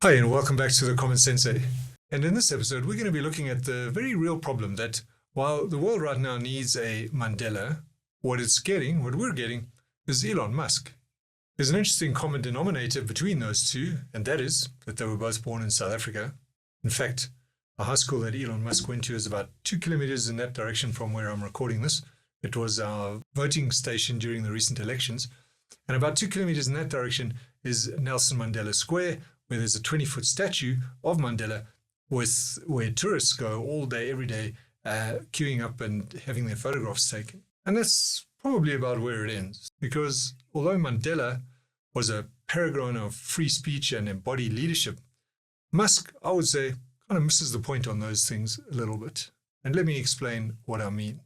Hi, and welcome back to the Common Sensei. And in this episode, we're going to be looking at the very real problem that while the world right now needs a Mandela, what we're getting, is Elon Musk. There's an interesting common denominator between those two, and that is that they were both born in South Africa. In fact, the high school that Elon Musk went to is about 2 kilometers in that direction from where I'm recording this. It was our voting station during the recent elections. And about 2 kilometers in that direction is Nelson Mandela Square, where there's a 20-foot statue of Mandela where tourists go all day, every day, queuing up and having their photographs taken. And that's probably about where it ends, because although Mandela was a paragon of free speech and embodied leadership, Musk, I would say, kind of misses the point on those things a little bit. And let me explain what I mean.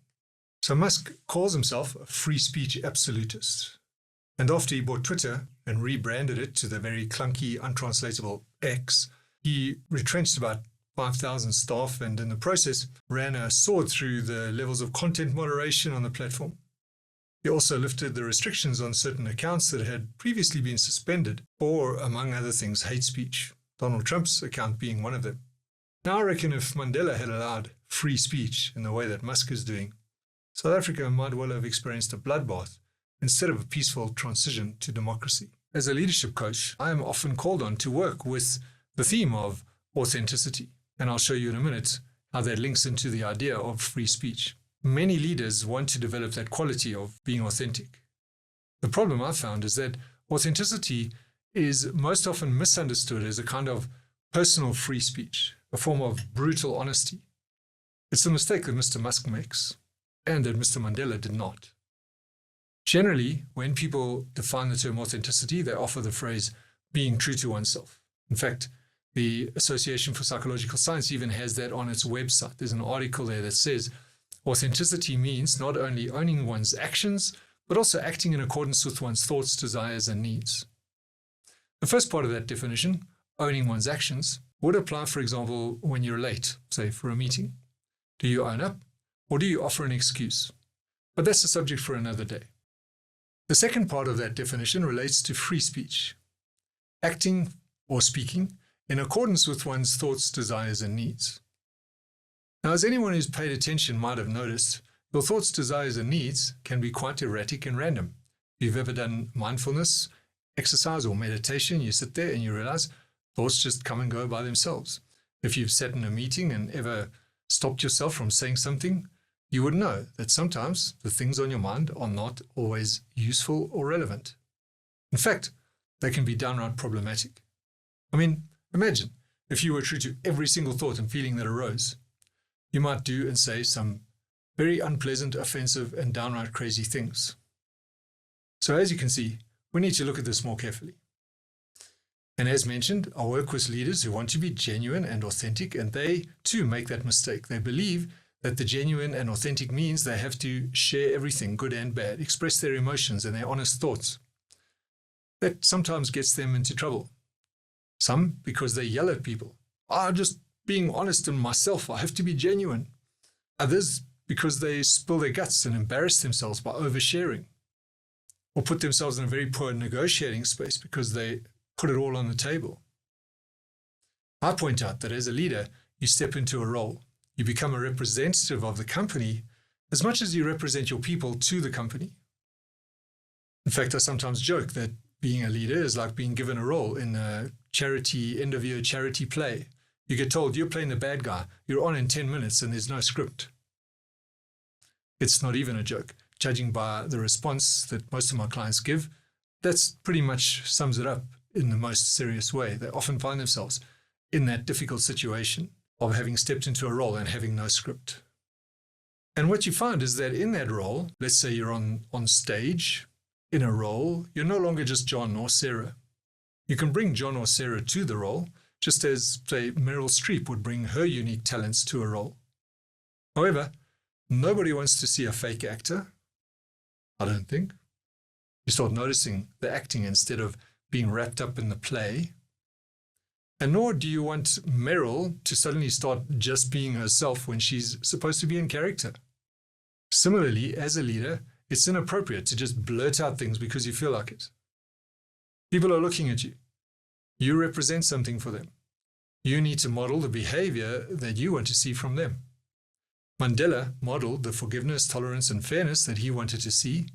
So Musk calls himself a free speech absolutist. And after he bought Twitter and rebranded it to the very clunky, untranslatable X, he retrenched about 5,000 staff and in the process ran a sword through the levels of content moderation on the platform. He also lifted the restrictions on certain accounts that had previously been suspended for, among other things, hate speech, Donald Trump's account being one of them. Now I reckon if Mandela had allowed free speech in the way that Musk is doing, South Africa might well have experienced a bloodbath instead of a peaceful transition to democracy. As a leadership coach, I am often called on to work with the theme of authenticity, and I'll show you in a minute how that links into the idea of free speech. Many leaders want to develop that quality of being authentic. The problem I've found is that authenticity is most often misunderstood as a kind of personal free speech, a form of brutal honesty. It's a mistake that Mr. Musk makes, and that Mr. Mandela did not. Generally, when people define the term authenticity, they offer the phrase being true to oneself. In fact, the Association for Psychological Science even has that on its website. There's an article there that says authenticity means not only owning one's actions, but also acting in accordance with one's thoughts, desires, and needs. The first part of that definition, owning one's actions, would apply, for example, when you're late, say for a meeting. Do you own up, or do you offer an excuse? But that's a subject for another day. The second part of that definition relates to free speech, acting or speaking in accordance with one's thoughts, desires, and needs. Now, as anyone who's paid attention might have noticed, your thoughts, desires, and needs can be quite erratic and random. If you've ever done mindfulness, exercise, or meditation, you sit there and you realize thoughts just come and go by themselves. If you've sat in a meeting and ever stopped yourself from saying something, you would know that sometimes the things on your mind are not always useful or relevant. In fact, they can be downright problematic. I mean, imagine if you were true to every single thought and feeling that arose. You might do and say some very unpleasant, offensive, and downright crazy things. So as you can see, we need to look at this more carefully. And as mentioned, I work with leaders who want to be genuine and authentic, and they too make that mistake. They believe that the genuine and authentic means they have to share everything, good and bad, express their emotions and their honest thoughts. That sometimes gets them into trouble. Some because they yell at people. I'm just being honest in myself. I have to be genuine. Others because they spill their guts and embarrass themselves by oversharing. Or put themselves in a very poor negotiating space because they put it all on the table. I point out that as a leader, you step into a role. You become a representative of the company as much as you represent your people to the company. In fact, I sometimes joke that being a leader is like being given a role in a charity, end-of-year charity play. You get told you're playing the bad guy, you're on in 10 minutes and there's no script. It's not even a joke. Judging by the response that most of my clients give, that's pretty much sums it up in the most serious way. They often find themselves in that difficult situation of having stepped into a role and having no script. And what you find is that in that role, let's say you're on stage, in a role, you're no longer just John or Sarah. You can bring John or Sarah to the role, just as, say, Meryl Streep would bring her unique talents to a role. However, nobody wants to see a fake actor, I don't think. You start noticing the acting instead of being wrapped up in the play. And nor do you want Meryl to suddenly start just being herself when she's supposed to be in character. Similarly, as a leader, it's inappropriate to just blurt out things because you feel like it. People are looking at you. You represent something for them. You need to model the behavior that you want to see from them. Mandela modeled the forgiveness, tolerance, and fairness that he wanted to see,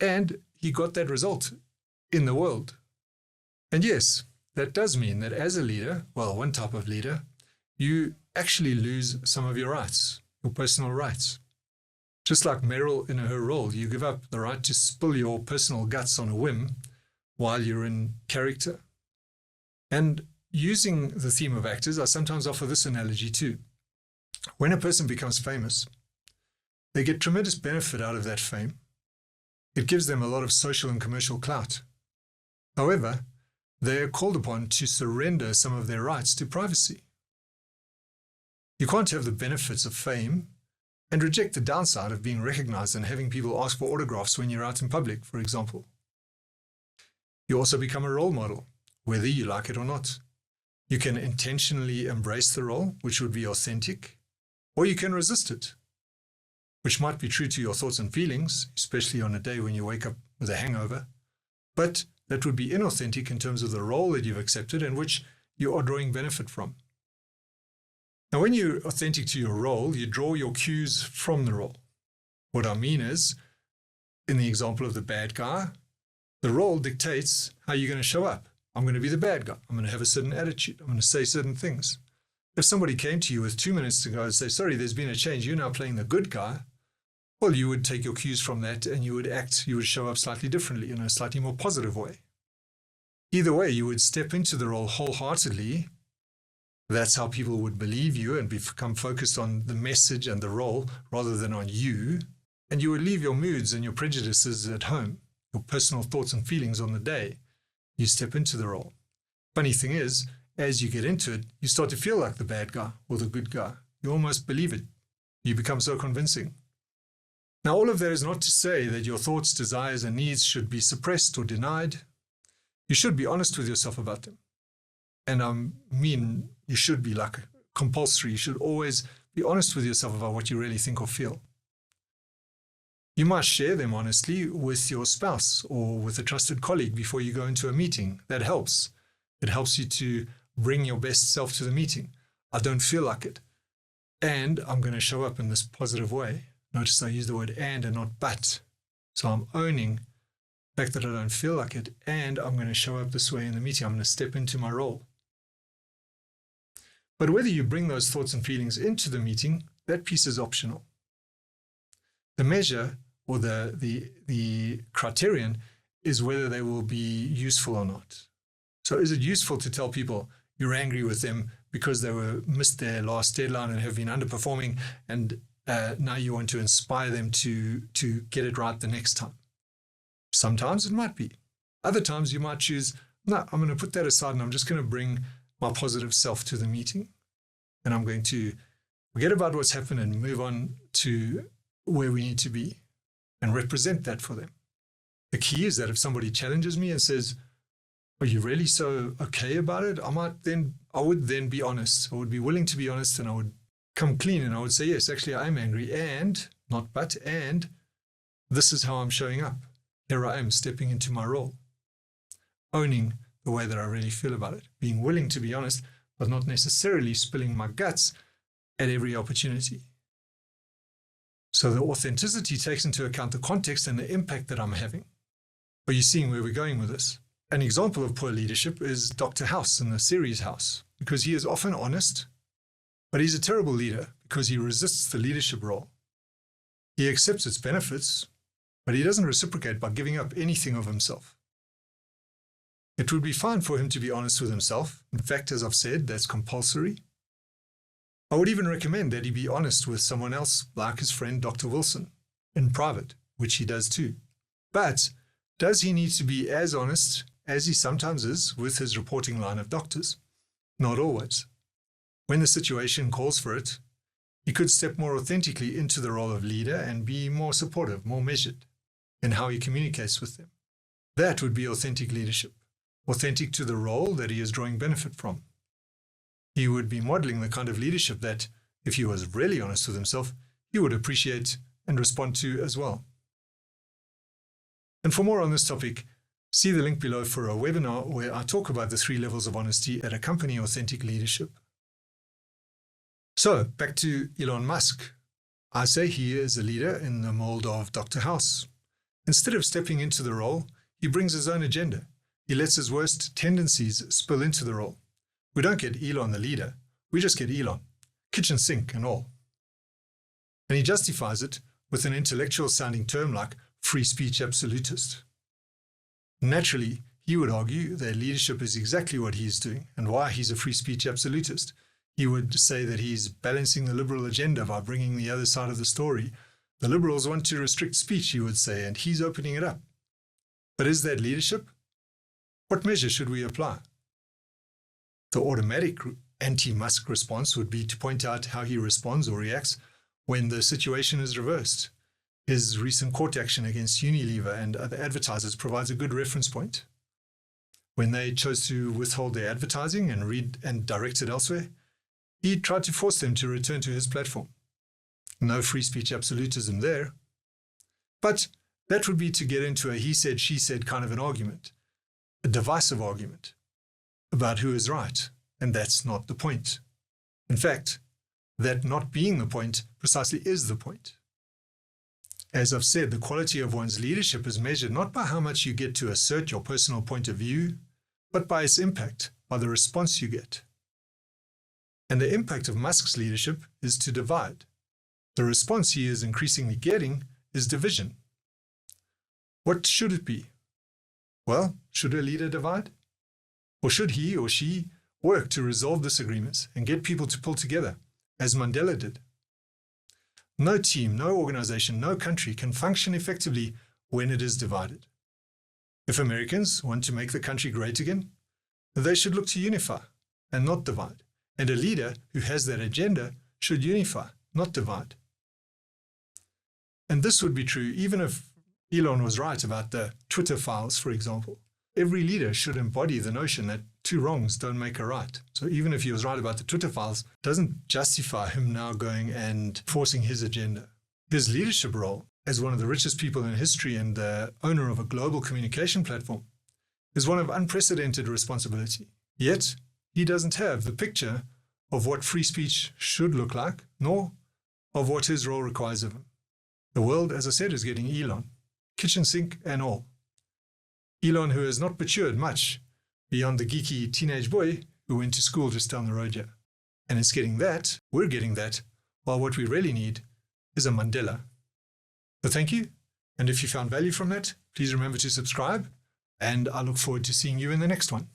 and he got that result in the world. And yes, that does mean that as a leader, well, one type of leader, you actually lose some of your rights, your personal rights. Just like Meryl in her role, you give up the right to spill your personal guts on a whim while you're in character. And using the theme of actors, I sometimes offer this analogy too. When a person becomes famous, they get tremendous benefit out of that fame. It gives them a lot of social and commercial clout. However, they are called upon to surrender some of their rights to privacy. You can't have the benefits of fame and reject the downside of being recognized and having people ask for autographs when you're out in public, for example. You also become a role model, whether you like it or not. You can intentionally embrace the role, which would be authentic, or you can resist it, which might be true to your thoughts and feelings, especially on a day when you wake up with a hangover, but that would be inauthentic in terms of the role that you've accepted and which you are drawing benefit from. Now, when you're authentic to your role, you draw your cues from the role. What I mean is, in the example of the bad guy, the role dictates how you're going to show up. I'm going to be the bad guy. I'm going to have a certain attitude. I'm going to say certain things. If somebody came to you with 2 minutes to go and say, sorry, there's been a change, you're now playing the good guy, well, you would take your cues from that and you would show up slightly differently, in a slightly more positive way. Either way, you would step into the role wholeheartedly. That's how people would believe you and become focused on the message and the role rather than on you. And you would leave your moods and your prejudices at home, your personal thoughts and feelings on the day. You step into the role. Funny thing is, as you get into it, you start to feel like the bad guy or the good guy. You almost believe it. You become so convincing. Now, all of that is not to say that your thoughts, desires, and needs should be suppressed or denied. You should be honest with yourself about them. And I mean, you should be like compulsory. You should always be honest with yourself about what you really think or feel. You must share them honestly with your spouse or with a trusted colleague before you go into a meeting. That helps. It helps you to bring your best self to the meeting. I don't feel like it, and I'm going to show up in this positive way. Notice I use the word and not but. So I'm owning the fact that I don't feel like it, and I'm going to show up this way in the meeting. I'm going to step into my role. But whether you bring those thoughts and feelings into the meeting, that piece is optional. The measure or the criterion is whether they will be useful or not. So is it useful to tell people you're angry with them because they missed their last deadline and have been underperforming, and now you want to inspire them to get it right the next time? Sometimes it might be. Other times you might choose, no, I'm going to put that aside and I'm just going to bring my positive self to the meeting. And I'm going to forget about what's happened and move on to where we need to be and represent that for them. The key is that if somebody challenges me and says, are you really so okay about it? I would then be honest. I would be willing to be honest, and I would come clean and I would say, yes, actually I am angry, and not but, and this is how I'm showing up. Here I am stepping into my role, owning the way that I really feel about it, being willing to be honest, but not necessarily spilling my guts at every opportunity. So the authenticity takes into account the context and the impact that I'm having. Are you seeing where we're going with this? An example of poor leadership is Dr. House in the series House, because he is often honest, but he's a terrible leader because he resists the leadership role. He accepts its benefits, but he doesn't reciprocate by giving up anything of himself. It would be fine for him to be honest with himself. In fact, as I've said, that's compulsory. I would even recommend that he be honest with someone else, like his friend Dr. Wilson, in private, which he does too. But does he need to be as honest as he sometimes is with his reporting line of doctors? Not always. When the situation calls for it, he could step more authentically into the role of leader and be more supportive, more measured in how he communicates with them. That would be authentic leadership, authentic to the role that he is drawing benefit from. He would be modeling the kind of leadership that, if he was really honest with himself, he would appreciate and respond to as well. And for more on this topic, See the link below for a webinar where I talk about the 3 levels of honesty that accompany authentic leadership. So, back to Elon Musk. I say he is a leader in the mold of Dr. House. Instead of stepping into the role, he brings his own agenda. He lets his worst tendencies spill into the role. We don't get Elon the leader, we just get Elon, kitchen sink and all. And he justifies it with an intellectual sounding term like free speech absolutist. Naturally, he would argue that leadership is exactly what he's doing and why he's a free speech absolutist. He would say that he's balancing the liberal agenda by bringing the other side of the story. The liberals want to restrict speech, he would say, and he's opening it up. But is that leadership? What measure should we apply? The automatic anti-Musk response would be to point out how he responds or reacts when the situation is reversed. His recent court action against Unilever and other advertisers provides a good reference point. When they chose to withhold their advertising and direct it elsewhere, he tried to force them to return to his platform. No free speech absolutism there. But that would be to get into a he said, she said kind of an argument, a divisive argument about who is right, and that's not the point. In fact, that not being the point precisely is the point. As I've said, the quality of one's leadership is measured not by how much you get to assert your personal point of view, but by its impact, by the response you get. And the impact of Musk's leadership is to divide. The response he is increasingly getting is division. What should it be? Well, should a leader divide? Or should he or she work to resolve disagreements and get people to pull together, as Mandela did? No team, no organization, no country can function effectively when it is divided. If Americans want to make the country great again, they should look to unify and not divide. And a leader who has that agenda should unify, not divide. And this would be true even if Elon was right about the Twitter files, for example. Every leader should embody the notion that 2 wrongs don't make a right. So even if he was right about the Twitter files, doesn't justify him now going and forcing his agenda. His leadership role as one of the richest people in history and the owner of a global communication platform is one of unprecedented responsibility. Yet, he doesn't have the picture of what free speech should look like, nor of what his role requires of him. The world, as I said, is getting Elon, kitchen sink and all. Elon, who has not matured much beyond the geeky teenage boy who went to school just down the road here. And it's getting that, we're getting that, while what we really need is a Mandela. So thank you, and if you found value from that, please remember to subscribe, and I look forward to seeing you in the next one.